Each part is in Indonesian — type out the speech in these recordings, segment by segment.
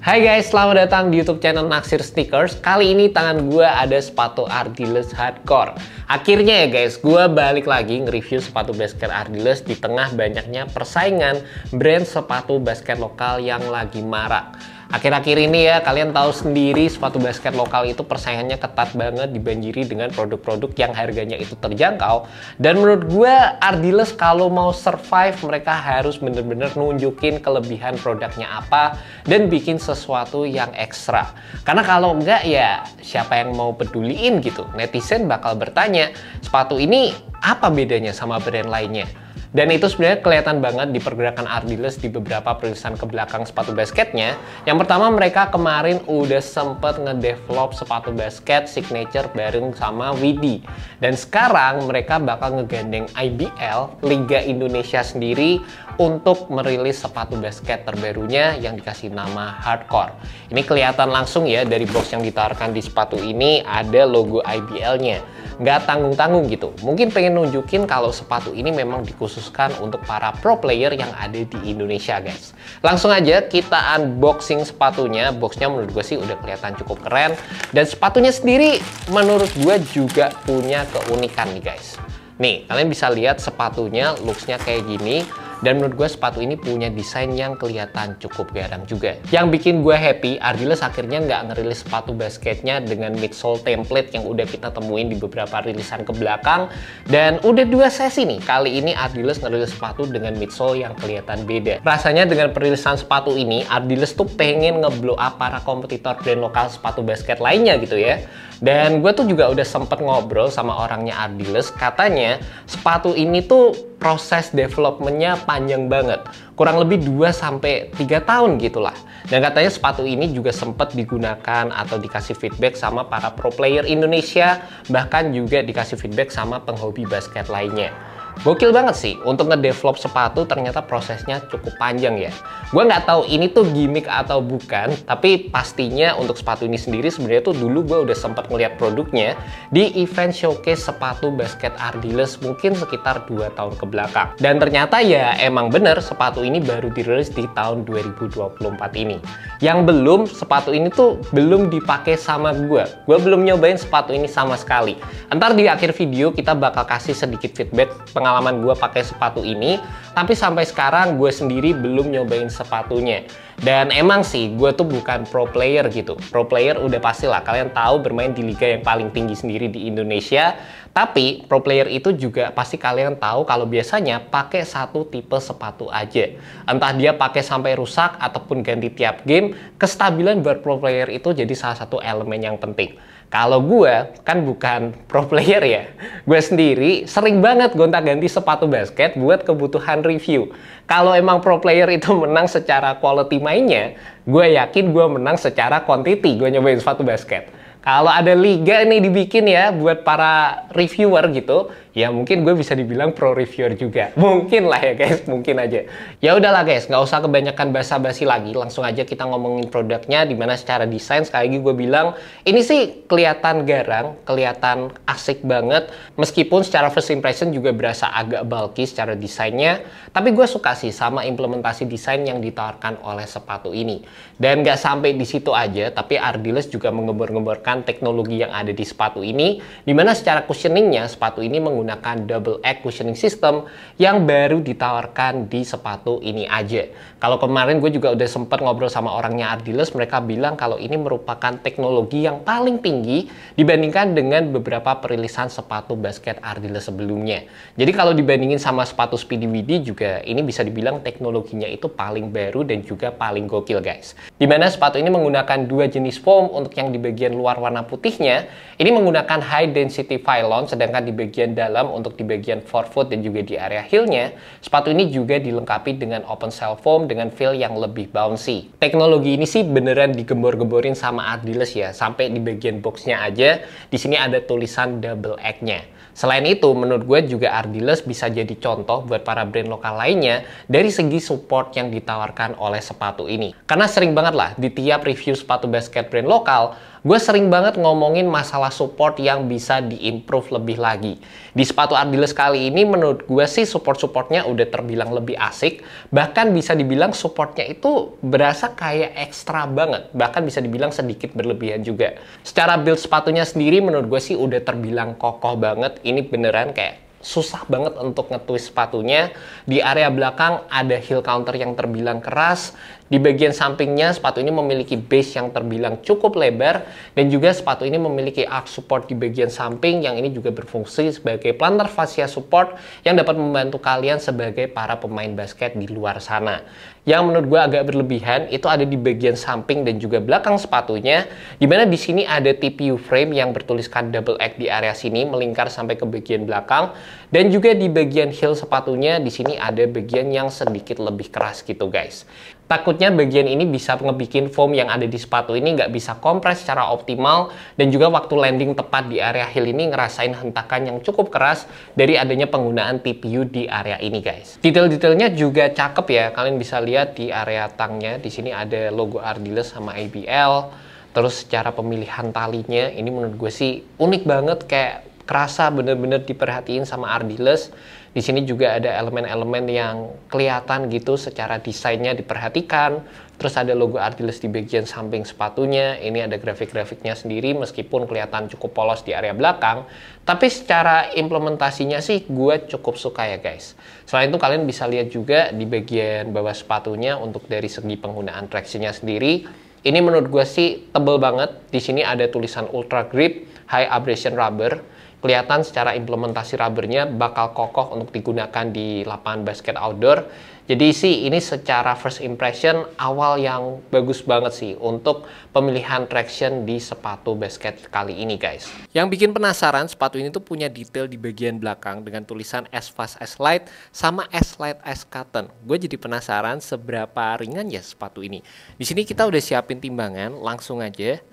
Hai guys, selamat datang di YouTube channel Naksir Sneakers. Kali ini tangan gue ada sepatu Ardiles Hardcore. Akhirnya ya guys, gue balik lagi nge-review sepatu basket Ardiles di tengah banyaknya persaingan brand sepatu basket lokal yang lagi marak. Akhir-akhir ini ya, kalian tahu sendiri sepatu basket lokal itu persaingannya ketat banget, dibanjiri dengan produk-produk yang harganya itu terjangkau. Dan menurut gue, Ardiles kalau mau survive, mereka harus bener-bener nunjukin kelebihan produknya apa dan bikin sesuatu yang ekstra. Karena kalau enggak ya, siapa yang mau peduliin gitu? Netizen bakal bertanya, sepatu ini apa bedanya sama brand lainnya? Dan itu sebenarnya kelihatan banget di pergerakan Ardiles di beberapa perilisan ke belakang sepatu basketnya. Yang pertama, mereka kemarin udah sempet ngedevelop sepatu basket signature bareng sama Widi. Dan sekarang mereka bakal ngegandeng IBL, Liga Indonesia sendiri, untuk merilis sepatu basket terbarunya yang dikasih nama Hardcore. Ini kelihatan langsung ya dari box yang ditawarkan di sepatu ini ada logo IBL-nya. Nggak tanggung-tanggung gitu. Mungkin pengen nunjukin kalau sepatu ini memang dikhususkan untuk para pro player yang ada di Indonesia guys. Langsung aja kita unboxing sepatunya. Boxnya menurut gue sih udah kelihatan cukup keren. Dan sepatunya sendiri menurut gue juga punya keunikan nih guys. Nih, kalian bisa lihat sepatunya looks-nya kayak gini. Dan menurut gue sepatu ini punya desain yang kelihatan cukup garang juga. Yang bikin gue happy, Ardiles akhirnya nggak ngerilis sepatu basketnya dengan midsole template yang udah kita temuin di beberapa rilisan ke belakang. Dan udah 2 sesi nih, kali ini Ardiles ngerilis sepatu dengan midsole yang kelihatan beda. Rasanya dengan perilisan sepatu ini, Ardiles tuh pengen ngeblow up para kompetitor brand lokal sepatu basket lainnya gitu ya. Dan gue tuh juga udah sempet ngobrol sama orangnya Ardiles, katanya sepatu ini tuh proses developmentnya panjang banget, kurang lebih 2-3 tahun gitulah. Dan katanya sepatu ini juga sempat digunakan atau dikasih feedback sama para pro player Indonesia, bahkan juga dikasih feedback sama penghobi basket lainnya. Gokil banget sih, untuk ngedevelop sepatu ternyata prosesnya cukup panjang ya. Gue nggak tahu ini tuh gimmick atau bukan, tapi pastinya untuk sepatu ini sendiri sebenarnya tuh dulu gue udah sempat ngeliat produknya di event showcase sepatu basket Ardiles mungkin sekitar 2 tahun ke belakang. Dan ternyata ya emang bener sepatu ini baru dirilis di tahun 2024 ini. Yang belum, sepatu ini tuh belum dipakai sama gue. Gue belum nyobain sepatu ini sama sekali. Ntar di akhir video kita bakal kasih sedikit feedback pengalaman gue pakai sepatu ini, tapi sampai sekarang gue sendiri belum nyobain sepatunya. Dan emang sih gue tuh bukan pro player gitu. Pro player udah pasti lah, kalian tahu bermain di liga yang paling tinggi sendiri di Indonesia. Tapi pro player itu juga pasti kalian tahu kalau biasanya pakai satu tipe sepatu aja. Entah dia pakai sampai rusak ataupun ganti tiap game, kestabilan buat pro player itu jadi salah satu elemen yang penting. Kalau gue kan bukan pro player ya, gue sendiri sering banget gonta-ganti sepatu basket buat kebutuhan review. Kalau emang pro player itu menang secara quality mainnya, gue yakin gue menang secara quantity gue nyobain sepatu basket. Kalau ada liga nih dibikin ya buat para reviewer gitu, ya mungkin gue bisa dibilang pro reviewer juga. Mungkin lah ya guys, mungkin aja. Ya udahlah guys, nggak usah kebanyakan basa-basi lagi. Langsung aja kita ngomongin produknya, dimana secara desain sekali lagi gue bilang, ini sih kelihatan garang, kelihatan asik banget. Meskipun secara first impression juga berasa agak bulky secara desainnya, tapi gue suka sih sama implementasi desain yang ditawarkan oleh sepatu ini. Dan nggak sampai di situ aja, tapi Ardiles juga mengembar-gemborkan teknologi yang ada di sepatu ini, dimana secara cushioningnya sepatu ini menggunakan double egg cushioning system yang baru ditawarkan di sepatu ini aja. Kalau kemarin gue juga udah sempat ngobrol sama orangnya Ardiles, mereka bilang kalau ini merupakan teknologi yang paling tinggi dibandingkan dengan beberapa perilisan sepatu basket Ardiles sebelumnya. Jadi kalau dibandingin sama sepatu Speedy Widi juga ini bisa dibilang teknologinya itu paling baru dan juga paling gokil guys. Dimana sepatu ini menggunakan 2 jenis foam. Untuk yang di bagian luar warna putihnya ini menggunakan high density Phylon, sedangkan di bagian dalam untuk di bagian forefoot dan juga di area heelnya sepatu ini juga dilengkapi dengan open cell foam dengan feel yang lebih bouncy. Teknologi ini sih beneran digembor-gemborin sama Ardiles ya, sampai di bagian boxnya aja di sini ada tulisan double egg-nya. Selain itu, menurut gue juga Ardiles bisa jadi contoh buat para brand lokal lainnya dari segi support yang ditawarkan oleh sepatu ini. Karena sering banget lah di tiap review sepatu basket brand lokal, gue sering banget ngomongin masalah support yang bisa diimprove lebih lagi. Di sepatu Ardiles kali ini menurut gue sih support-supportnya udah terbilang lebih asik. Bahkan bisa dibilang supportnya itu berasa kayak ekstra banget. Bahkan bisa dibilang sedikit berlebihan juga. Secara build sepatunya sendiri menurut gue sih udah terbilang kokoh banget. Ini beneran kayak susah banget untuk nge-twist sepatunya. Di area belakang ada heel counter yang terbilang keras. Di bagian sampingnya sepatu ini memiliki base yang terbilang cukup lebar. Dan juga sepatu ini memiliki arch support di bagian samping yang ini juga berfungsi sebagai plantar fascia support yang dapat membantu kalian sebagai para pemain basket di luar sana. Yang menurut gue agak berlebihan itu ada di bagian samping dan juga belakang sepatunya, dimana di sini ada TPU frame yang bertuliskan double X di area sini melingkar sampai ke bagian belakang, dan juga di bagian heel sepatunya di sini ada bagian yang sedikit lebih keras gitu guys. Takutnya bagian ini bisa ngebikin foam yang ada di sepatu ini nggak bisa kompres secara optimal, dan juga waktu landing tepat di area heel ini ngerasain hentakan yang cukup keras dari adanya penggunaan TPU di area ini guys. Detail-detailnya juga cakep ya, kalian bisa lihat di area tangnya di sini ada logo Ardiles sama ABL. Terus secara pemilihan talinya ini menurut gue sih unik banget, kayak kerasa bener-bener diperhatiin sama Ardiles. Di sini juga ada elemen-elemen yang kelihatan gitu secara desainnya diperhatikan. Terus ada logo Ardiles di bagian samping sepatunya. Ini ada grafik-grafiknya sendiri meskipun kelihatan cukup polos di area belakang. Tapi secara implementasinya sih gue cukup suka ya guys. Selain itu kalian bisa lihat juga di bagian bawah sepatunya untuk dari segi penggunaan traksinya sendiri. Ini menurut gue sih tebel banget. Di sini ada tulisan Ultra Grip High Abrasion Rubber. Kelihatan secara implementasi rubbernya bakal kokoh untuk digunakan di lapangan basket outdoor. Jadi sih ini secara first impression awal yang bagus banget sih untuk pemilihan traction di sepatu basket kali ini guys. Yang bikin penasaran, sepatu ini tuh punya detail di bagian belakang dengan tulisan as fast as light sama as light as cotton. Gue jadi penasaran seberapa ringan ya sepatu ini. Di sini kita udah siapin timbangan, langsung aja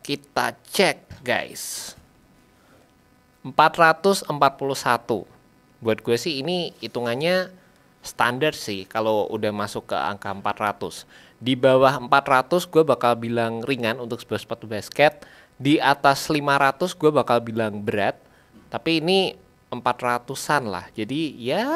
kita cek guys. 441. Buat gue sih ini hitungannya standar sih kalau udah masuk ke angka 400. Di bawah 400 gue bakal bilang ringan untuk sebuah sepatu basket. Di atas 500 gue bakal bilang berat. Tapi ini 400-an lah. Jadi ya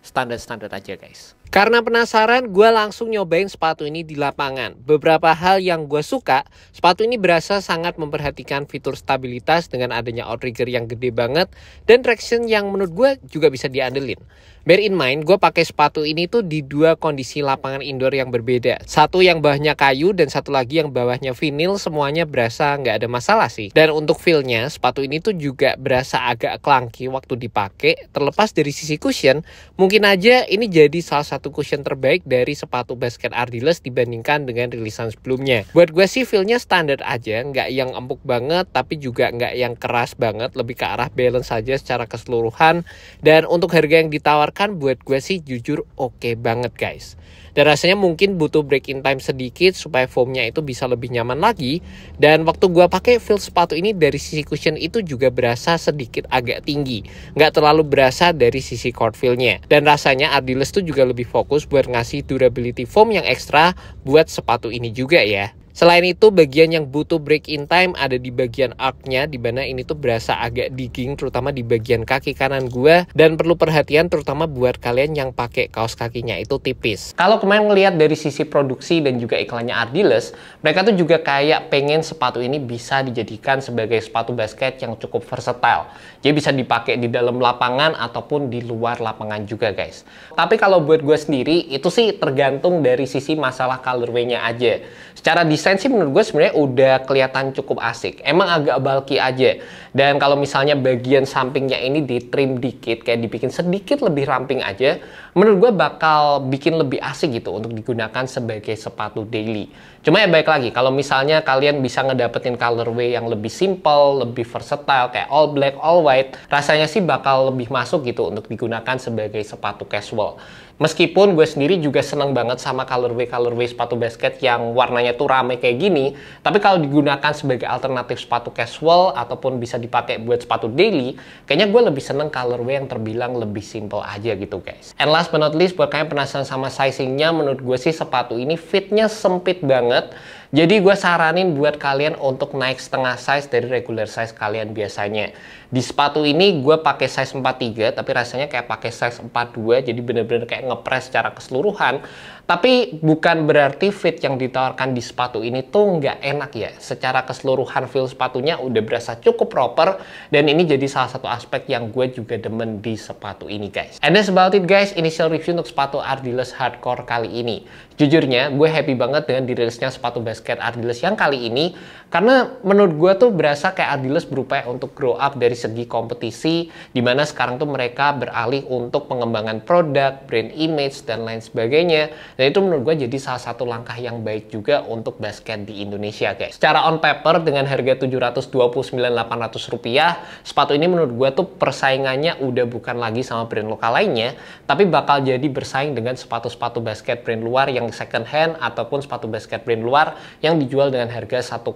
standar-standar aja guys. Karena penasaran, gue langsung nyobain sepatu ini di lapangan. Beberapa hal yang gue suka, sepatu ini berasa sangat memperhatikan fitur stabilitas dengan adanya outrigger yang gede banget dan traction yang menurut gue juga bisa diandelin. Bear in mind, gue pakai sepatu ini tuh di dua kondisi lapangan indoor yang berbeda. Satu yang bawahnya kayu dan satu lagi yang bawahnya vinil, semuanya berasa nggak ada masalah sih. Dan untuk feel-nya, sepatu ini tuh juga berasa agak clunky waktu dipakai. Terlepas dari sisi cushion, mungkin aja ini jadi salah satu cushion terbaik dari sepatu basket Ardiles dibandingkan dengan rilisan sebelumnya. Buat gue sih feel-nya standar aja, nggak yang empuk banget, tapi juga nggak yang keras banget, lebih ke arah balance saja secara keseluruhan. Dan untuk harga yang ditawarkan buat gue sih jujur oke banget guys. Dan rasanya mungkin butuh break in time sedikit supaya foamnya itu bisa lebih nyaman lagi. Dan waktu gue pakai feel sepatu ini dari sisi cushion itu juga berasa sedikit agak tinggi, nggak terlalu berasa dari sisi cord feel-nya. Dan rasanya Ardiles tuh juga lebih fokus buat ngasih durability foam yang ekstra buat sepatu ini juga ya. Selain itu, bagian yang butuh break in time ada di bagian arc-nya, di mana ini tuh berasa agak digging, terutama di bagian kaki kanan gue, dan perlu perhatian terutama buat kalian yang pakai kaos kakinya itu tipis. Kalau kemarin ngelihat dari sisi produksi dan juga iklannya Ardiles, mereka tuh juga kayak pengen sepatu ini bisa dijadikan sebagai sepatu basket yang cukup versatile. Jadi bisa dipakai di dalam lapangan ataupun di luar lapangan juga guys. Tapi kalau buat gue sendiri, itu sih tergantung dari sisi masalah colorway-nya aja. Secara desain sih menurut gue sebenarnya udah kelihatan cukup asik. Emang agak bulky aja. Dan kalau misalnya bagian sampingnya ini di trim dikit, kayak dibikin sedikit lebih ramping aja, menurut gue bakal bikin lebih asik gitu untuk digunakan sebagai sepatu daily. Cuma ya baik lagi, kalau misalnya kalian bisa ngedapetin colorway yang lebih simple, lebih versatile, kayak all black, all white, rasanya sih bakal lebih masuk gitu untuk digunakan sebagai sepatu casual. Meskipun gue sendiri juga seneng banget sama colorway sepatu basket yang warnanya tuh rame kayak gini, tapi kalau digunakan sebagai alternatif sepatu casual ataupun bisa dipakai buat sepatu daily, kayaknya gue lebih seneng colorway yang terbilang lebih simple aja gitu guys. And last but not least, buat kalian penasaran sama sizingnya, menurut gue sih sepatu ini fitnya sempit banget. Jadi gue saranin buat kalian untuk naik setengah size dari regular size kalian biasanya. Di sepatu ini gue pakai size 43, tapi rasanya kayak pakai size 42, jadi bener-bener kayak ngepres secara keseluruhan. Tapi bukan berarti fit yang ditawarkan di sepatu ini tuh nggak enak ya. Secara keseluruhan feel sepatunya udah berasa cukup proper, dan ini jadi salah satu aspek yang gue juga demen di sepatu ini guys. And that's about it guys, initial review untuk sepatu Ardiles Hardcore kali ini. Jujurnya gue happy banget dengan dirilisnya sepatu basket Ardiles yang kali ini, karena menurut gue tuh berasa kayak Ardiles berupaya untuk grow up dari segi kompetisi, dimana sekarang tuh mereka beralih untuk pengembangan produk, brand image, dan lain sebagainya. Dan itu menurut gue jadi salah satu langkah yang baik juga untuk basket di Indonesia guys. Secara on paper dengan harga Rp729.800, sepatu ini menurut gue tuh persaingannya udah bukan lagi sama brand lokal lainnya, tapi bakal jadi bersaing dengan sepatu-sepatu basket brand luar yang second hand, ataupun sepatu basket brand luar yang dijual dengan harga 1,2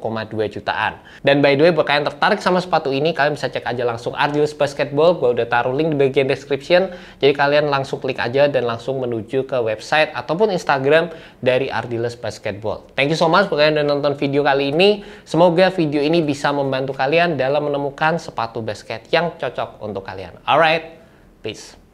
jutaan. Dan by the way, buat kalian tertarik sama sepatu ini, kalian bisa cek aja langsung Ardiles Basketball. Gue udah taruh link di bagian description, jadi kalian langsung klik aja dan langsung menuju ke website ataupun Instagram dari Ardiles Basketball. Thank you so much buat kalian udah nonton video kali ini. Semoga video ini bisa membantu kalian dalam menemukan sepatu basket yang cocok untuk kalian. Alright, peace.